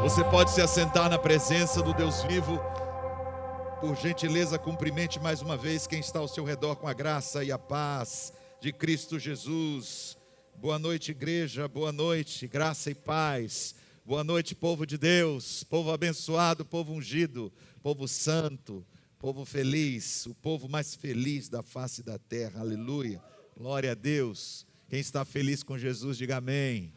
Você pode se assentar na presença do Deus vivo. Por gentileza, cumprimente mais uma vez quem está ao seu redor com a graça e a paz de Cristo Jesus. Boa noite, igreja, boa noite, graça e paz. Boa noite, povo de Deus, povo abençoado, povo ungido, povo santo, povo feliz, o povo mais feliz da face da terra, aleluia. Glória a Deus. Quem está feliz com Jesus, diga amém.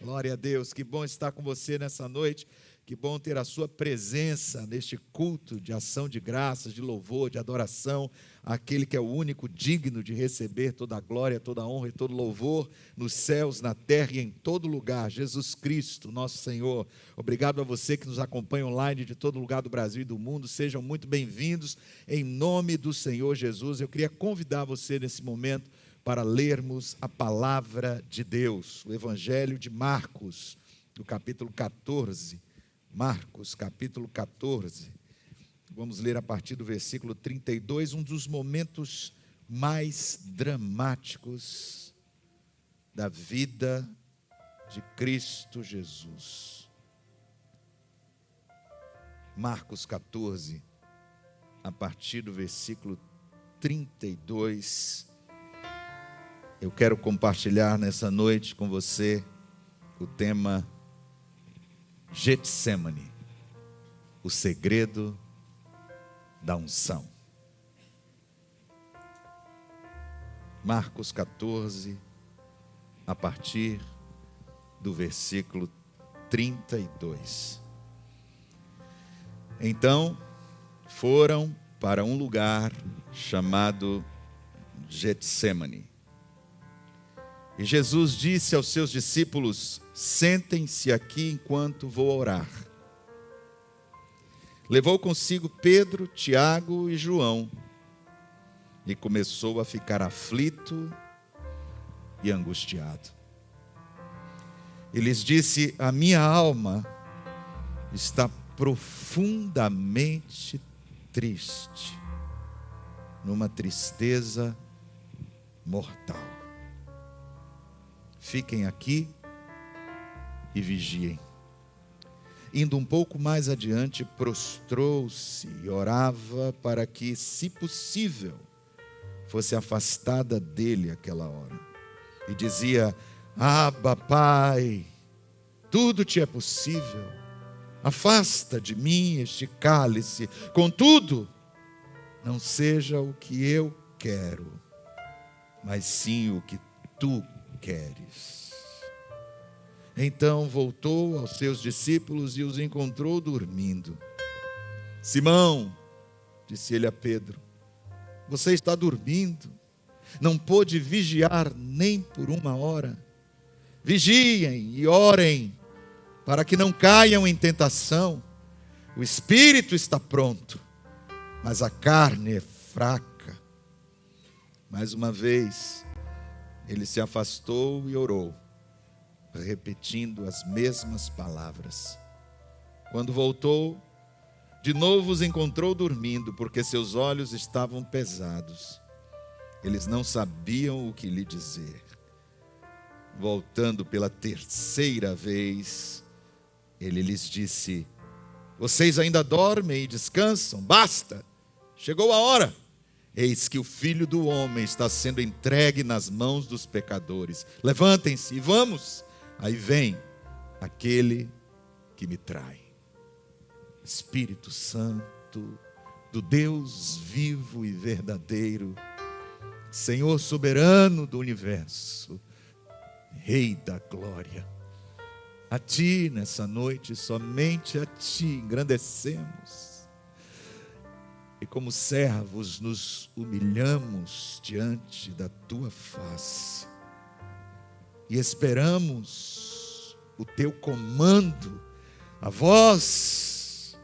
Glória a Deus, que bom estar com você nessa noite, que bom ter a sua presença neste culto de ação de graças, de louvor, de adoração, aquele que é o único digno de receber toda a glória, toda a honra e todo louvor, nos céus, na terra e em todo lugar, Jesus Cristo, nosso Senhor. Obrigado a você que nos acompanha online de todo lugar do Brasil e do mundo, sejam muito bem-vindos, em nome do Senhor Jesus. Eu queria convidar você nesse momento para lermos a palavra de Deus, o Evangelho de Marcos, do capítulo 14, Marcos, capítulo 14, vamos ler a partir do versículo 32, um dos momentos mais dramáticos da vida de Cristo Jesus. Marcos 14, a partir do versículo 32, eu quero compartilhar nessa noite com você o tema Getsemane, o segredo da unção. Marcos 14, a partir do versículo 32. Então, foram para um lugar chamado Getsemane. E Jesus disse aos seus discípulos: sentem-se aqui enquanto vou orar. Levou consigo Pedro, Tiago e João e começou a ficar aflito e angustiado. E lhes disse: a minha alma está profundamente triste, numa tristeza mortal. Fiquem aqui e vigiem. Indo um pouco mais adiante, prostrou-se e orava para que, se possível, fosse afastada dele aquela hora. E dizia: Abba, Pai, tudo te é possível. Afasta de mim este cálice. Contudo, não seja o que eu quero, mas sim o que tu queres. Então voltou aos seus discípulos e os encontrou dormindo. Simão, disse ele a Pedro, você está dormindo? Não pôde vigiar nem por uma hora? Vigiem e orem, para que não caiam em tentação. O espírito está pronto, mas a carne é fraca. Mais uma vez, ele se afastou e orou, repetindo as mesmas palavras. Quando voltou, de novo os encontrou dormindo, porque seus olhos estavam pesados. Eles não sabiam o que lhe dizer. Voltando pela terceira vez, ele lhes disse: vocês ainda dormem e descansam? Basta! Chegou a hora! Eis que o Filho do Homem está sendo entregue nas mãos dos pecadores. Levantem-se e vamos. Aí vem aquele que me trai. Espírito Santo, do Deus vivo e verdadeiro, Senhor soberano do universo, Rei da glória. A Ti nessa noite, somente a Ti engrandecemos. E como servos nos humilhamos diante da Tua face. E esperamos o Teu comando, a voz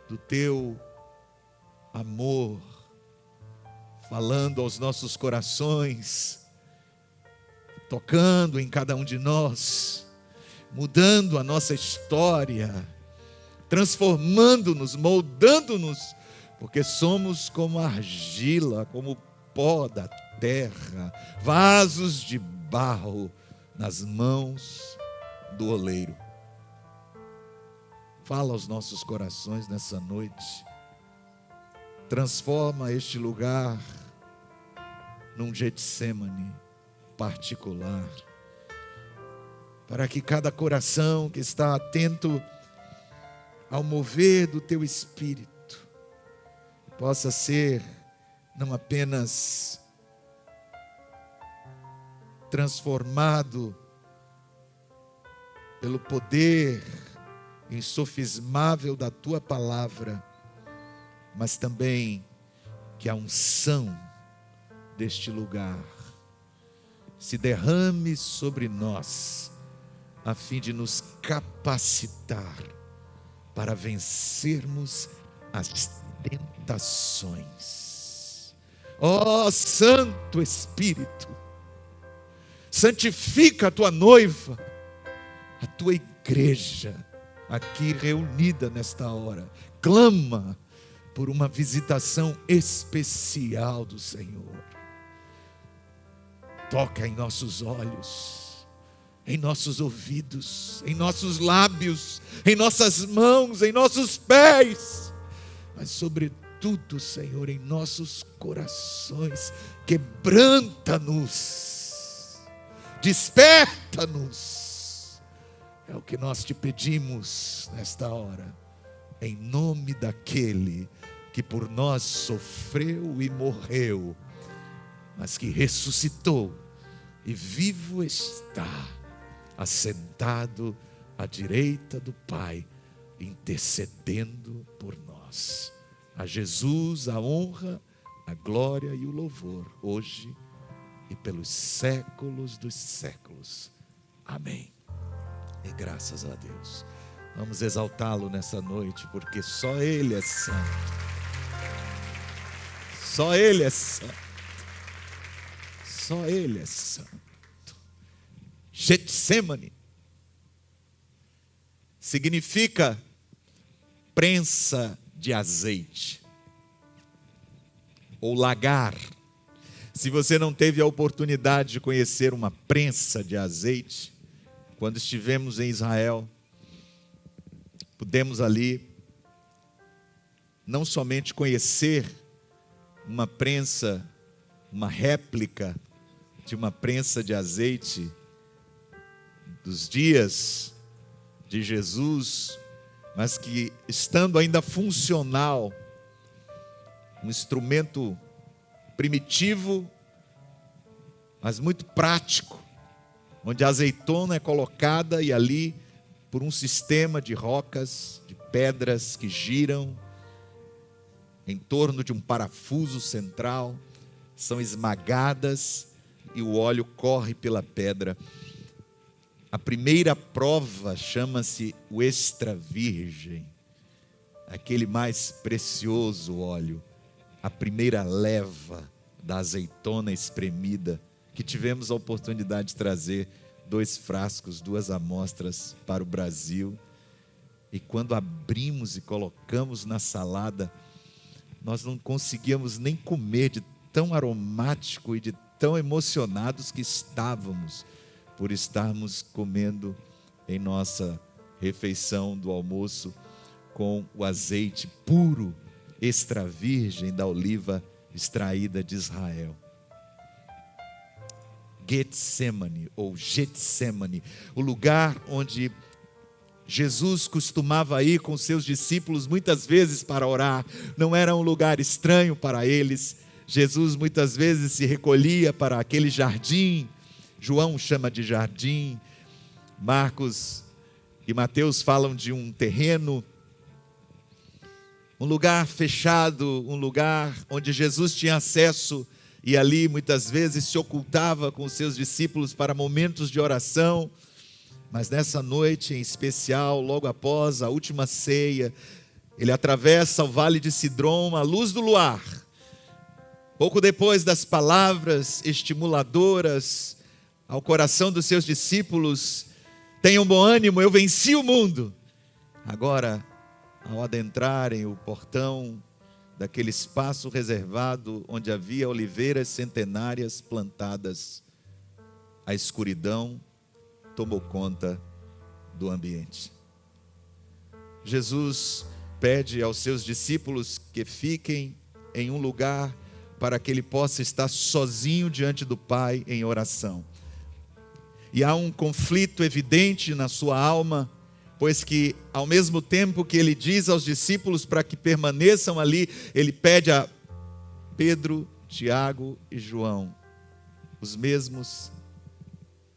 do Teu amor, falando aos nossos corações, tocando em cada um de nós, mudando a nossa história, transformando-nos, moldando-nos, porque somos como argila, como pó da terra, vasos de barro nas mãos do oleiro. Fala aos nossos corações nessa noite. Transforma este lugar num Getsemane particular, para que cada coração que está atento ao mover do teu Espírito possa ser não apenas transformado pelo poder insofismável da tua palavra, mas também que a unção deste lugar se derrame sobre nós, a fim de nos capacitar para vencermos as tentações. Ó Santo Espírito, santifica a tua noiva, a tua igreja, aqui reunida nesta hora. Clama por uma visitação especial do Senhor. Toca em nossos olhos, em nossos ouvidos, em nossos lábios, em nossas mãos, em nossos pés, mas sobretudo, Senhor, em nossos corações. Quebranta-nos, desperta-nos. É o que nós te pedimos nesta hora, em nome daquele que por nós sofreu e morreu, mas que ressuscitou e vivo está, assentado à direita do Pai, intercedendo por nós. A Jesus a honra, a glória e o louvor, hoje e pelos séculos dos séculos. Amém. E graças a Deus. Vamos exaltá-lo nessa noite, porque só Ele é santo. Só Ele é santo. Só Ele é santo. Getsemane significa prensa de azeite, ou lagar. Se você não teve a oportunidade de conhecer uma prensa de azeite, quando estivemos em Israel, pudemos ali não somente conhecer uma prensa, uma réplica de uma prensa de azeite dos dias de Jesus, mas que, estando ainda funcional, um instrumento primitivo, mas muito prático, onde a azeitona é colocada e ali, por um sistema de rocas, de pedras que giram em torno de um parafuso central, são esmagadas e o óleo corre pela pedra. A primeira prova chama-se o extra virgem, aquele mais precioso óleo, a primeira leva da azeitona espremida, que tivemos a oportunidade de trazer 2 frascos, 2 amostras para o Brasil. E quando abrimos e colocamos na salada, nós não conseguíamos nem comer de tão aromático e de tão emocionados que estávamos por estarmos comendo em nossa refeição do almoço com o azeite puro, extra virgem da oliva extraída de Israel. Getsemane, ou Getsemane, o lugar onde Jesus costumava ir com seus discípulos muitas vezes para orar. Não era um lugar estranho para eles. Jesus muitas vezes se recolhia para aquele jardim. João chama de jardim. Marcos e Mateus falam de um terreno, um lugar fechado, um lugar onde Jesus tinha acesso e ali muitas vezes se ocultava com os seus discípulos para momentos de oração. Mas nessa noite em especial, logo após a última ceia, ele atravessa o vale de Sidrom à luz do luar. Pouco depois das palavras estimuladoras ao coração dos seus discípulos: tenham bom ânimo, eu venci o mundo. Agora, ao adentrarem o portão daquele espaço reservado onde havia oliveiras centenárias plantadas, a escuridão tomou conta do ambiente. Jesus pede aos seus discípulos que fiquem em um lugar para que ele possa estar sozinho diante do Pai em oração. E há um conflito evidente na sua alma, pois que ao mesmo tempo que ele diz aos discípulos para que permaneçam ali, ele pede a Pedro, Tiago e João, os mesmos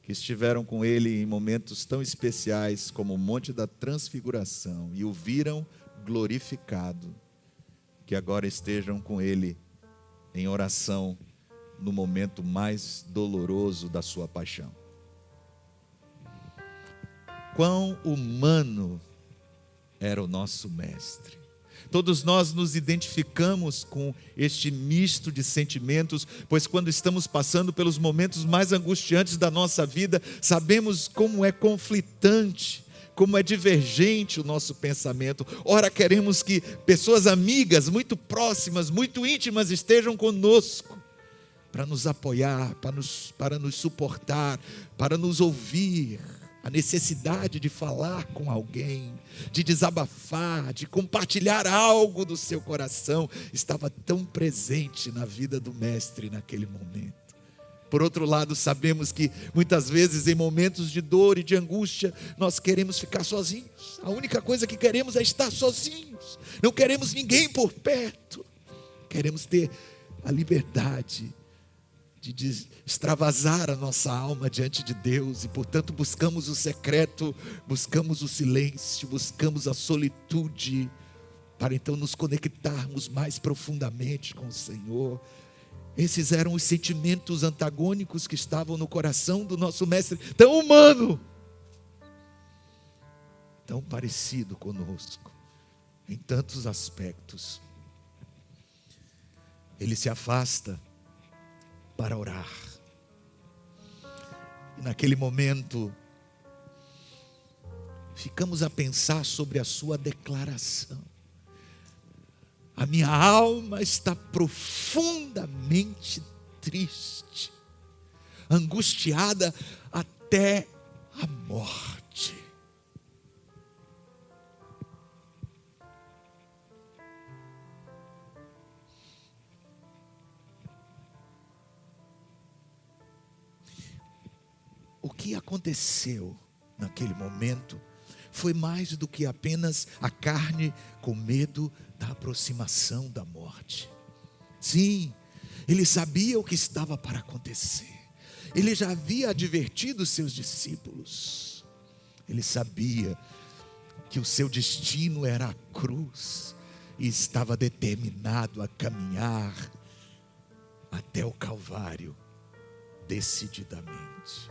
que estiveram com ele em momentos tão especiais como o Monte da Transfiguração e o viram glorificado, que agora estejam com ele em oração no momento mais doloroso da sua paixão. Quão humano era o nosso mestre. Todos nós nos identificamos com este misto de sentimentos, pois quando estamos passando pelos momentos mais angustiantes da nossa vida, sabemos como é conflitante, como é divergente o nosso pensamento. Ora, queremos que pessoas amigas, muito próximas, muito íntimas estejam conosco, para nos apoiar, para nos suportar, para nos ouvir. A necessidade de falar com alguém, de desabafar, de compartilhar algo do seu coração, estava tão presente na vida do mestre naquele momento. Por outro lado, sabemos que muitas vezes em momentos de dor e de angústia, nós queremos ficar sozinhos. A única coisa que queremos é estar sozinhos. Não queremos ninguém por perto. Queremos ter a liberdade de extravasar a nossa alma diante de Deus, e portanto buscamos o secreto, buscamos o silêncio, buscamos a solitude, para então nos conectarmos mais profundamente com o Senhor. Esses eram os sentimentos antagônicos que estavam no coração do nosso mestre, tão humano, tão parecido conosco, em tantos aspectos. Ele se afasta para orar. E naquele momento, ficamos a pensar sobre a sua declaração. A minha alma está profundamente triste, angustiada até a morte. O que aconteceu naquele momento foi mais do que apenas a carne com medo da aproximação da morte. Sim, ele sabia o que estava para acontecer. Ele já havia advertido seus discípulos. Ele sabia que o seu destino era a cruz e estava determinado a caminhar até o Calvário decididamente.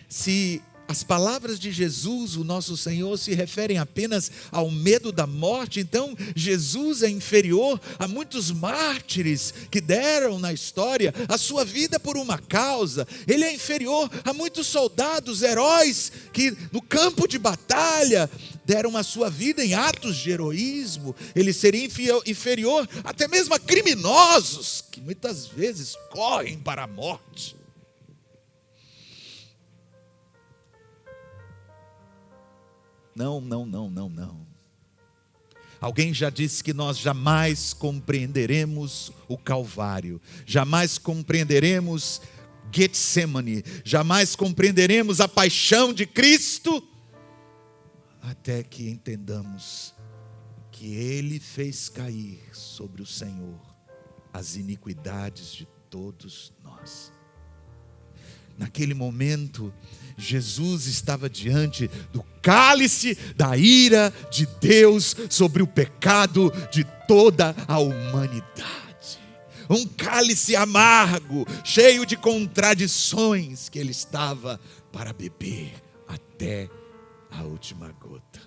Se as palavras de Jesus, o nosso Senhor, se referem apenas ao medo da morte, então Jesus é inferior a muitos mártires que deram na história a sua vida por uma causa. Ele é inferior a muitos soldados, heróis, que no campo de batalha deram a sua vida em atos de heroísmo. Ele seria inferior até mesmo a criminosos, que muitas vezes correm para a morte. Não. Alguém já disse que nós jamais compreenderemos o Calvário, jamais compreenderemos Getsemane, jamais compreenderemos a paixão de Cristo, até que entendamos que Ele fez cair sobre o Senhor as iniquidades de todos nós. Naquele momento, Jesus estava diante do cálice da ira de Deus sobre o pecado de toda a humanidade. Um cálice amargo, cheio de contradições, que ele estava para beber até a última gota.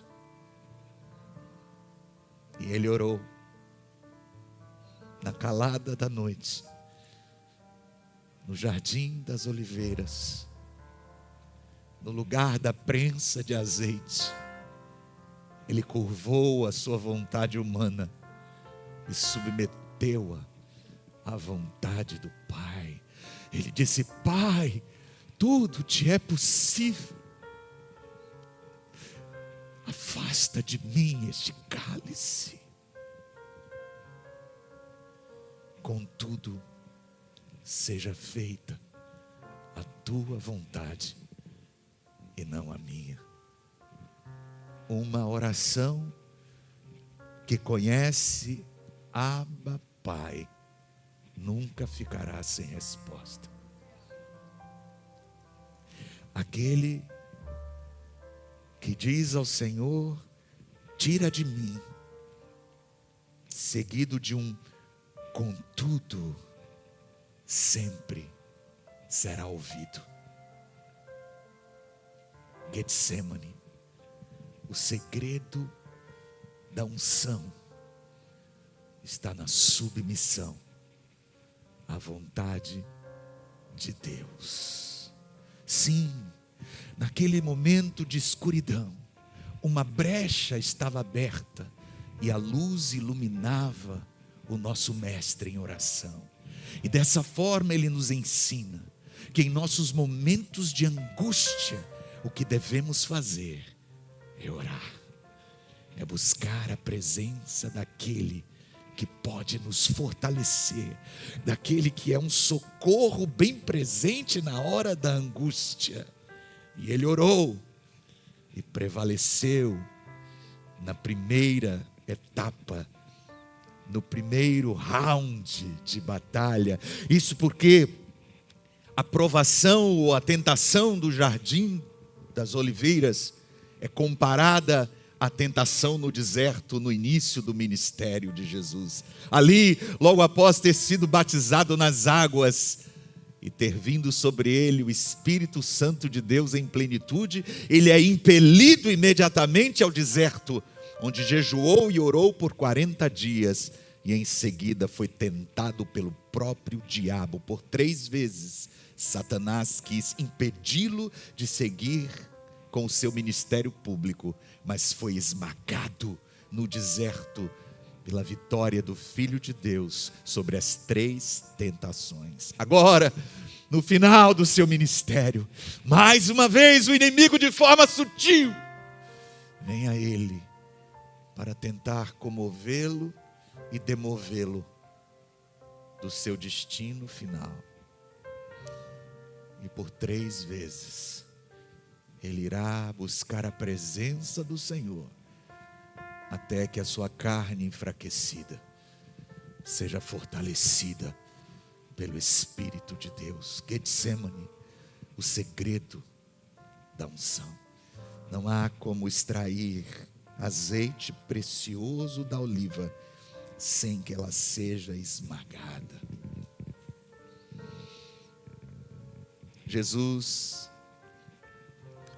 E ele orou na calada da noite, no Jardim das Oliveiras, no lugar da prensa de azeite. Ele curvou a sua vontade humana e submeteu-a à vontade do Pai. Ele disse: Pai, tudo te é possível. afasta de mim este cálice. Contudo, seja feita a tua vontade e não a minha. Uma oração que conhece Abba Pai nunca ficará sem resposta. Aquele que diz ao Senhor: tira de mim, seguido de um contudo, sempre será ouvido. Getsemane, o segredo da unção está na submissão à vontade de Deus. Sim, naquele momento de escuridão, uma brecha estava aberta e a luz iluminava o nosso mestre em oração. E dessa forma ele nos ensina que em nossos momentos de angústia, o que devemos fazer é orar, é buscar a presença daquele que pode nos fortalecer, daquele que é um socorro bem presente na hora da angústia. E ele orou e prevaleceu na primeira etapa, no primeiro round de batalha. Isso porque a provação ou a tentação do jardim das oliveiras é comparada à tentação no deserto no início do ministério de Jesus. Ali, logo após ter sido batizado nas águas e ter vindo sobre ele o Espírito Santo de Deus em plenitude, ele é impelido imediatamente ao deserto, onde jejuou e orou por 40 dias, e em seguida foi tentado pelo próprio diabo. Por 3 vezes, Satanás quis impedi-lo de seguir com o seu ministério público, mas foi esmagado no deserto pela vitória do Filho de Deus sobre as 3 tentações. Agora, no final do seu ministério, mais uma vez o inimigo, de forma sutil, vem a ele para tentar comovê-lo e demovê-lo do seu destino final. E por 3 vezes ele irá buscar a presença do Senhor, até que a sua carne enfraquecida seja fortalecida pelo Espírito de Deus. Getsemane, o segredo da unção. Não há como extrair azeite precioso da oliva sem que ela seja esmagada. Jesus,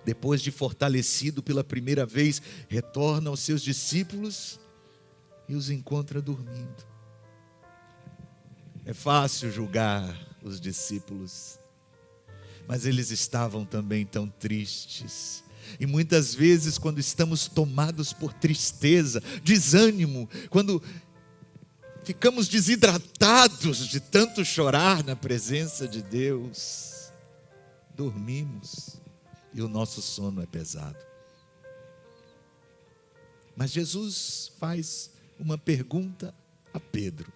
depois de fortalecido pela primeira vez, retorna aos seus discípulos e os encontra dormindo. É fácil julgar os discípulos, mas eles estavam também tão tristes. E muitas vezes, quando estamos tomados por tristeza, desânimo, quando ficamos desidratados de tanto chorar na presença de Deus, dormimos e o nosso sono é pesado. Mas Jesus faz uma pergunta a Pedro: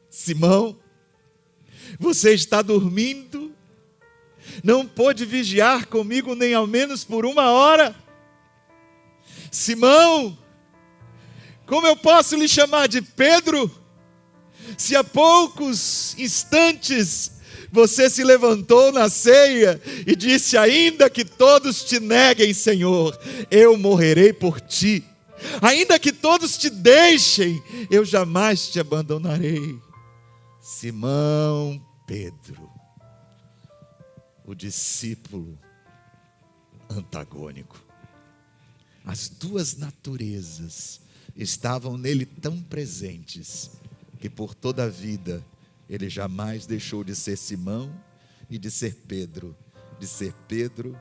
Simão, você está dormindo? Não pôde vigiar comigo nem ao menos por 1 hora? Simão, como eu posso lhe chamar de Pedro, se há poucos instantes você se levantou na ceia e disse: ainda que todos te neguem, Senhor, eu morrerei por ti. Ainda que todos te deixem, eu jamais te abandonarei. Simão Pedro, o discípulo antagônico. As 2 naturezas estavam nele tão presentes que por toda a vida ele jamais deixou de ser Simão e de ser Pedro, de ser Pedro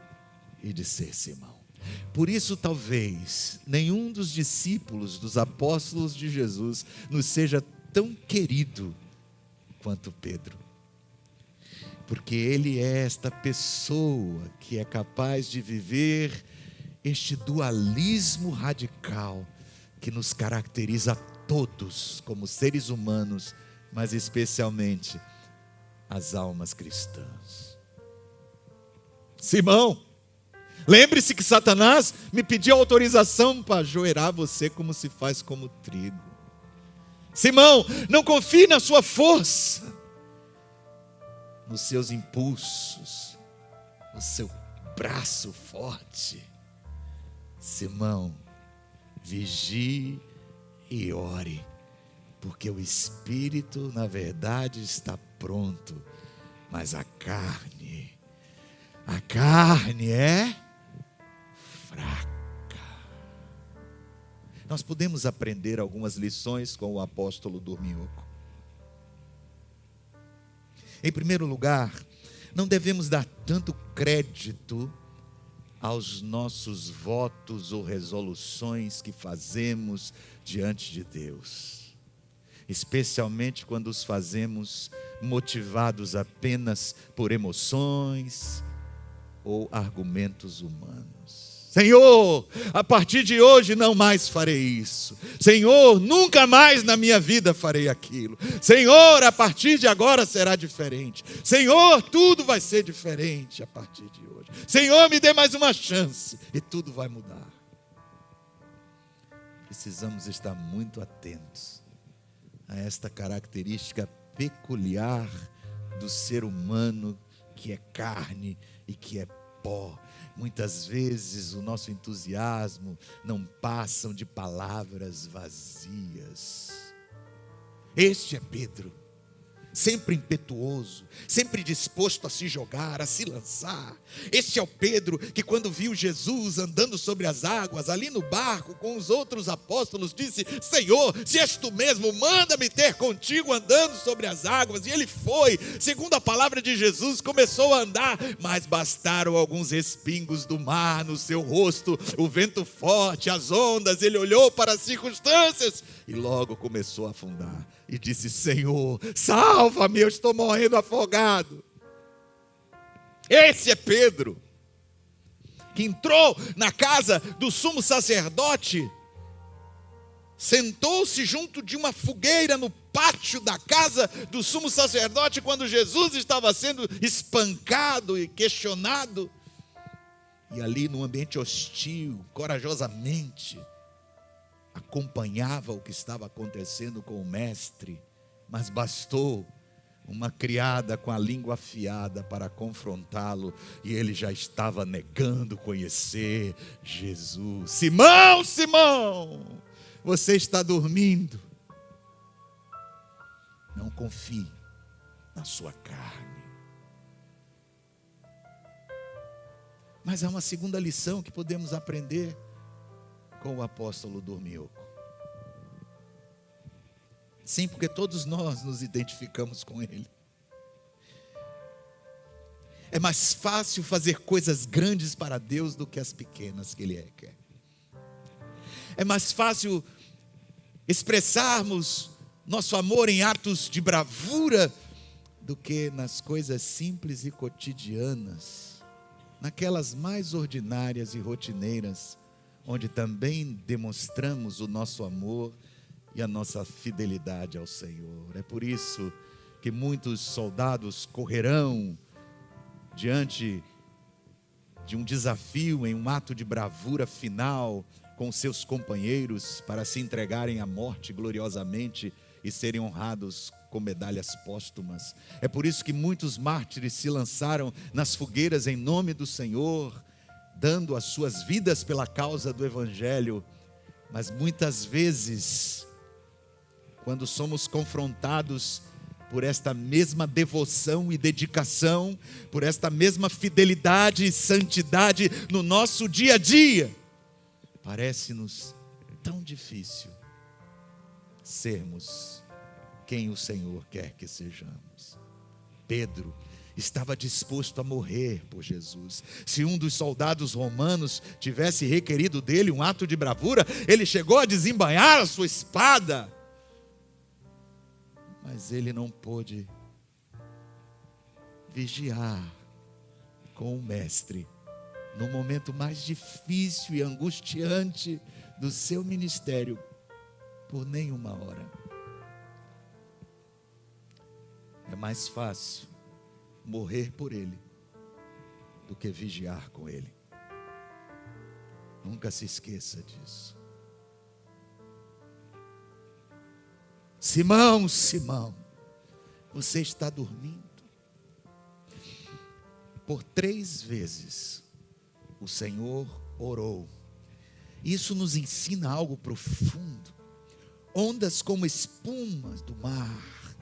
e de ser Simão. Por isso, talvez nenhum dos discípulos, dos apóstolos de Jesus, nos seja tão querido quanto Pedro. Porque ele é esta pessoa que é capaz de viver este dualismo radical que nos caracteriza a todos como seres humanos, mas especialmente as almas cristãs. Simão, lembre-se que Satanás me pediu autorização para ajoelhar você como se faz como trigo. Simão, não confie na sua força, nos seus impulsos, no seu braço forte. Simão, vigie e ore, porque o espírito na verdade está pronto, mas a carne é fraca. Nós podemos aprender algumas lições com o apóstolo Dorminhoco. Em primeiro lugar, não devemos dar tanto crédito aos nossos votos ou resoluções que fazemos diante de Deus, especialmente quando os fazemos motivados apenas por emoções ou argumentos humanos. Senhor, a partir de hoje não mais farei isso. Senhor, nunca mais na minha vida farei aquilo. Senhor, a partir de agora será diferente. Senhor, tudo vai ser diferente a partir de hoje. Senhor, me dê mais uma chance e tudo vai mudar. Precisamos estar muito atentos a esta característica peculiar do ser humano, que é carne e que é pó. Muitas vezes o nosso entusiasmo não passa de palavras vazias. Este é Pedro, sempre impetuoso, sempre disposto a se jogar, a se lançar. Este é o Pedro que, quando viu Jesus andando sobre as águas, ali no barco com os outros apóstolos, disse: Senhor, se és tu mesmo, manda-me ter contigo andando sobre as águas. E ele foi, segundo a palavra de Jesus, começou a andar, mas bastaram alguns respingos do mar no seu rosto, o vento forte, as ondas. Ele olhou para as circunstâncias e logo começou a afundar e disse: Senhor, salva-me, eu estou morrendo afogado. Esse é Pedro, que entrou na casa do sumo sacerdote, sentou-se junto de uma fogueira no pátio da casa do sumo sacerdote, quando Jesus estava sendo espancado e questionado, e ali num ambiente hostil, corajosamente acompanhava o que estava acontecendo com o mestre, mas bastou uma criada com a língua afiada para confrontá-lo, e ele já estava negando conhecer Jesus. Simão, Simão, você está dormindo. Não confie na sua carne. Mas há uma segunda lição que podemos aprender com o apóstolo Dorminhoco. Sim, porque todos nós nos identificamos com ele. É mais fácil fazer coisas grandes para Deus do que as pequenas que ele quer. É mais fácil expressarmos nosso amor em atos de bravura do que nas coisas simples e cotidianas, naquelas mais ordinárias e rotineiras, onde também demonstramos o nosso amor e a nossa fidelidade ao Senhor. É por isso que muitos soldados correrão diante de um desafio em um ato de bravura final com seus companheiros para se entregarem à morte gloriosamente e serem honrados com medalhas póstumas. É por isso que muitos mártires se lançaram nas fogueiras em nome do Senhor, dando as suas vidas pela causa do Evangelho. Mas muitas vezes, quando somos confrontados por esta mesma devoção e dedicação, por esta mesma fidelidade e santidade no nosso dia a dia, parece-nos tão difícil sermos quem o Senhor quer que sejamos. Pedro estava disposto a morrer por Jesus. Se um dos soldados romanos tivesse requerido dele um ato de bravura, ele chegou a desembainhar a sua espada, mas ele não pôde vigiar com o mestre no momento mais difícil e angustiante do seu ministério, por nenhuma hora. É mais fácil morrer por Ele do que vigiar com Ele. Nunca se esqueça disso. Simão, Simão, você está dormindo? Por 3 vezes o Senhor orou. Isso nos ensina algo profundo. Ondas como espumas do mar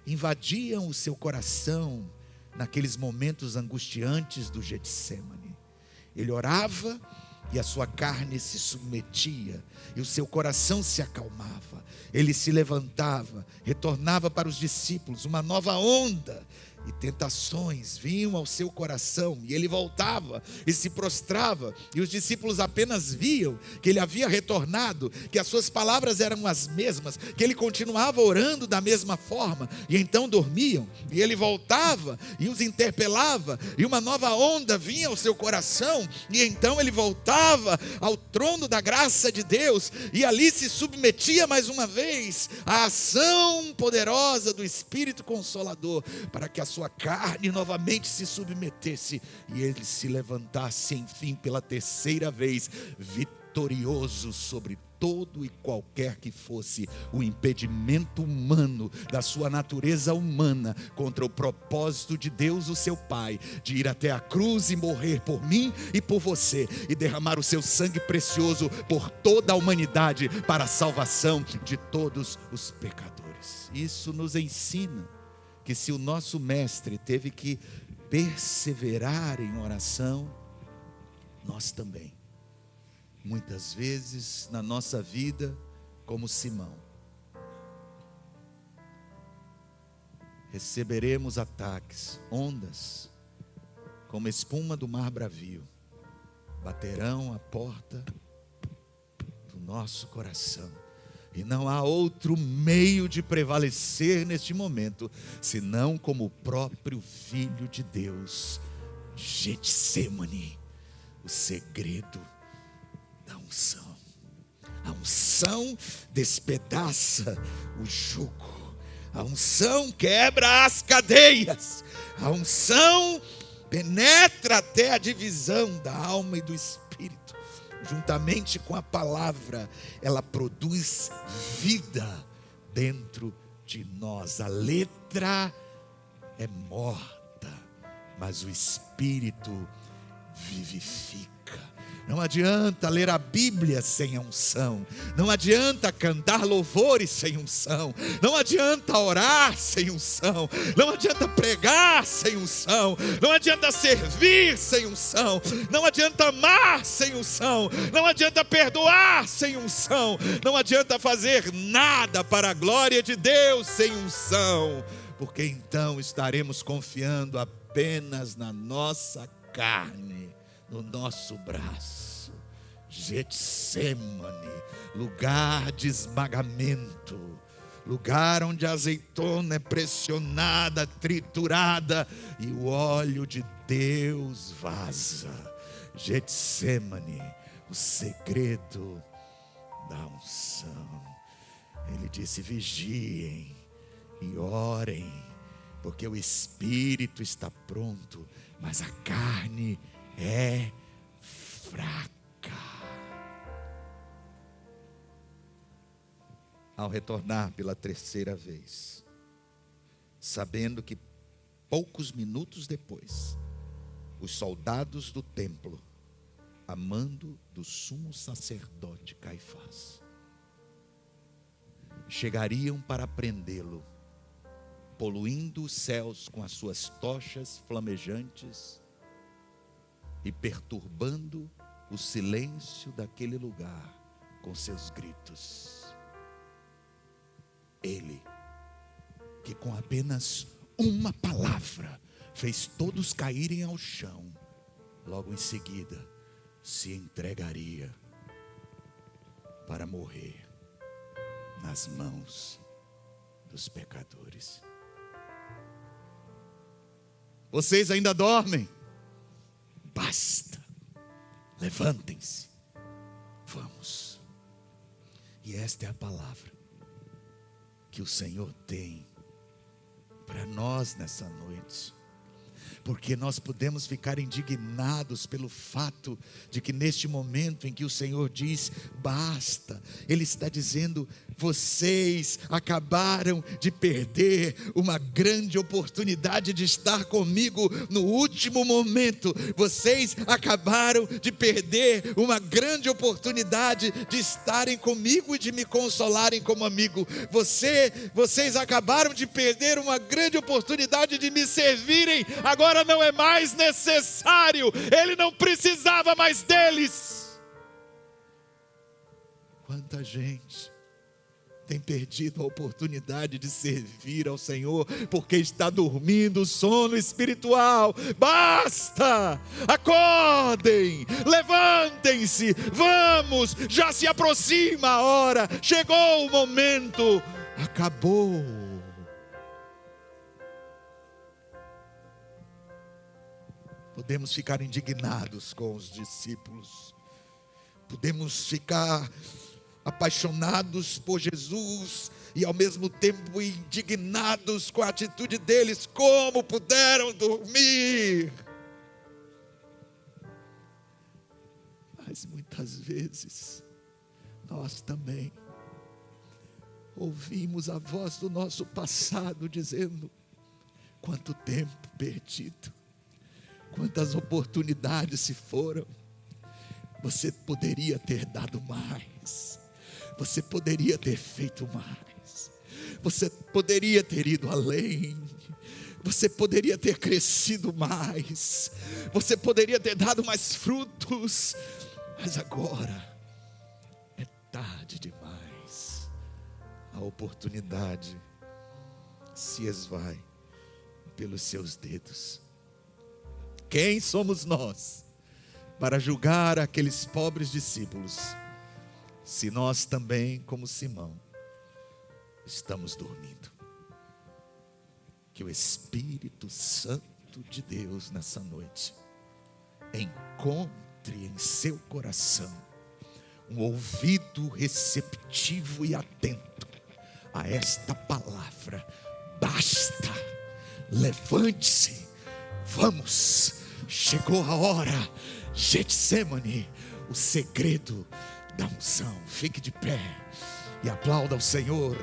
invadiam o seu coração naqueles momentos angustiantes do Getsêmani. Ele orava e a sua carne se submetia, e o seu coração se acalmava. Ele se levantava, retornava para os discípulos, uma nova onda, e tentações vinham ao seu coração, e ele voltava e se prostrava, e os discípulos apenas viam que ele havia retornado, que as suas palavras eram as mesmas, que ele continuava orando da mesma forma, e então dormiam, e ele voltava e os interpelava, e uma nova onda vinha ao seu coração, e então ele voltava ao trono da graça de Deus, e ali se submetia mais uma vez à ação poderosa do Espírito Consolador, para que a sua carne novamente se submetesse e ele se levantasse, enfim, pela 3ª vez, vitorioso sobre todo e qualquer que fosse o impedimento humano, da sua natureza humana, contra o propósito de Deus, o seu Pai, de ir até a cruz e morrer por mim e por você, e derramar o seu sangue precioso por toda a humanidade, para a salvação de todos os pecadores. Isso nos ensina que se o nosso mestre teve que perseverar em oração, nós também, muitas vezes na nossa vida, como Simão, receberemos ataques, ondas, como espuma do mar bravio, baterão à porta do nosso coração. E não há outro meio de prevalecer neste momento, senão como o próprio Filho de Deus. Getsêmani, o segredo da unção. A unção despedaça o jugo. A unção quebra as cadeias. A unção penetra até a divisão da alma e do espírito. Juntamente com a palavra, ela produz vida dentro de nós. A letra é morta, mas o Espírito vivifica. Não adianta ler a Bíblia sem a unção. Não adianta cantar louvores sem unção. Não adianta orar sem unção. Não adianta pregar sem unção. Não adianta servir sem unção. Não adianta amar sem unção. Não adianta perdoar sem unção. Não adianta fazer nada para a glória de Deus sem unção. Porque então estaremos confiando apenas na nossa carne, no nosso braço. Getsêmani, lugar de esmagamento, lugar onde a azeitona é pressionada, triturada e o óleo de Deus vaza. Getsêmani, o segredo da unção. Ele disse: vigiem e orem, porque o espírito está pronto, mas a carne é fraca. Ao retornar pela 3ª vez, sabendo que poucos minutos depois, os soldados do templo, a mando do sumo sacerdote Caifás, chegariam para prendê-lo, poluindo os céus com as suas tochas flamejantes e perturbando o silêncio daquele lugar com seus gritos. Ele, que com apenas uma palavra fez todos caírem ao chão, logo em seguida se entregaria para morrer nas mãos dos pecadores. Vocês ainda dormem? Basta. levantem-se, vamos. E esta é a palavra que o Senhor tem para nós nessa noite. Porque nós podemos ficar indignados pelo fato de que neste momento em que o Senhor diz, basta, Ele está dizendo, vocês acabaram de perder uma grande oportunidade de estar comigo no último momento. Vocês acabaram de perder uma grande oportunidade de estarem comigo e de me consolarem como amigo. Vocês acabaram de perder uma grande oportunidade de me servirem. Agora não é mais necessário. Ele não precisava mais deles. Quanta gente tem perdido a oportunidade de servir ao Senhor, porque está dormindo o sono espiritual. Basta! Acordem! Levantem-se! Vamos! Já se aproxima a hora! Chegou o momento! Acabou! Podemos ficar indignados com os discípulos. Podemos ficar apaixonados por Jesus e ao mesmo tempo indignados com a atitude deles. Como puderam dormir? Mas muitas vezes nós também ouvimos a voz do nosso passado dizendo, quanto tempo perdido, quantas oportunidades se foram. Você poderia ter dado mais. Você poderia ter feito mais. Você poderia ter ido além. Você poderia ter crescido mais. Você poderia ter dado mais frutos. Mas agora é tarde demais. A oportunidade se esvai pelos seus dedos. Quem somos nós para julgar aqueles pobres discípulos, se nós também, como Simão, estamos dormindo? Que o Espírito Santo de Deus nessa noite encontre em seu coração um ouvido receptivo e atento a esta palavra. Basta, levante-se, vamos, chegou a hora. Getsemane, o segredo da unção. Fique de pé e aplauda o Senhor.